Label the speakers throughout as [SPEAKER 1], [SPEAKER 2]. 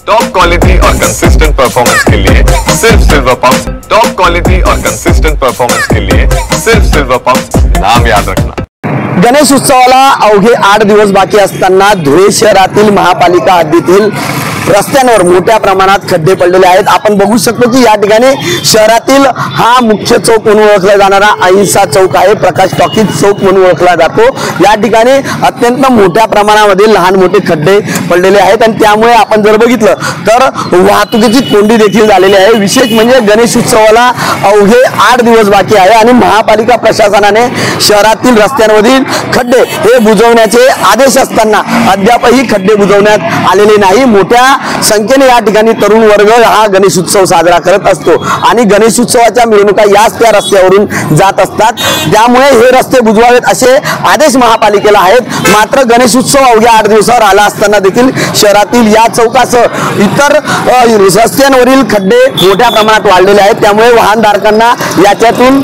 [SPEAKER 1] Top quality और consistent performance के लिए सिर्फ सिल्वर पंप्स। टॉप क्वालिटी और कंसिस्टेंट परफॉर्मेंस के लिए सिर्फ सिल्वर पंप्स, नाम याद रखना।
[SPEAKER 2] गणेश उत्सवाला अवघे 8 दिवस बाकी असताना धुळे शहरातील महापालिका हद्दीतील रस्त्यांवर मोठ्या प्रमाणात खड्डे पडलेले आहेत। आपण बघू शकतो की या ठिकाणी शहरातील हा मुख्य चौक म्हणून ओळखला जाणारा अहिंसा चौक आहे, प्रकाश टॉकीज चौक म्हणून ओळखला जातो। या ठिकाणी अत्यंत मोठ्या प्रमाणामध्ये लहान मोठे खड्डे पडलेले आहेत आणि त्यामुळे आपण जर बघितलं तर वाहतुकीची कोंडी देखील झालेली आहे। विशेष म्हणजे गणेश उत्सवाला अवघे 8 दिवस बाकी आहे आणि महापालिका प्रशासनाने शहरातील रस्त्यांवरील खड्डे हे बुजवण्याचे आदेश असताना अद्यापही खड्डे बुजवण्यात आलेले नाही। मोठ्या संख्येने या ठिकाणी तरुण वर्ग हा गणेश उत्सव साजरा करत असतो आणि गणेश उत्सवाच्या मिरवणुका याच त्या रस्त्यावरून जात असतात, त्यामुळे हे रस्ते बुजवावेत असे आदेश महापालिकेला आहेत। मात्र गणेश उत्सव अवघ्या 8 दिवसावर आला असताना देखील शहरातील या चौकासह इतर रस्त्यांवरील खड्डे मोठ्या प्रमाणात वाढलेले आहेत, त्यामुळे वाहनधारकांना याच्यातून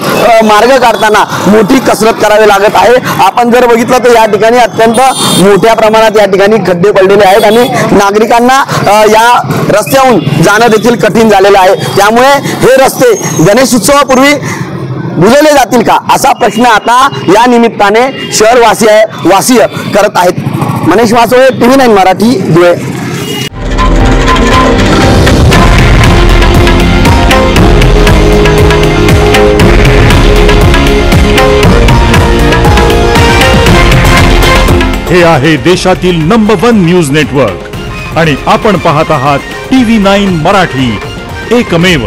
[SPEAKER 2] मार्ग काढताना मोठी कसरत करावी लागत आहे। आपण जर बघितलं तर या ठिकाणी अत्यंत मोठ्या प्रमाणात या ठिकाणी खड्डे पडलेले आहेत आणि नागरिकांना या रस्त्यावरून जाणं देखील कठीण झालेलं आहे। त्यामुळे हे रस्ते गणेश उत्सवापूर्वी बुजवले जातील का असा प्रश्न आता या निमित्ताने शहरवासीय करत आहेत। मनीष मासोळे, TV9 मराठी, धुळे।
[SPEAKER 3] हे आहे देशातील नंबर 1 न्यूज नेटवर्क आणि आपण पाहत आहात TV9 मराठी, एकमेव।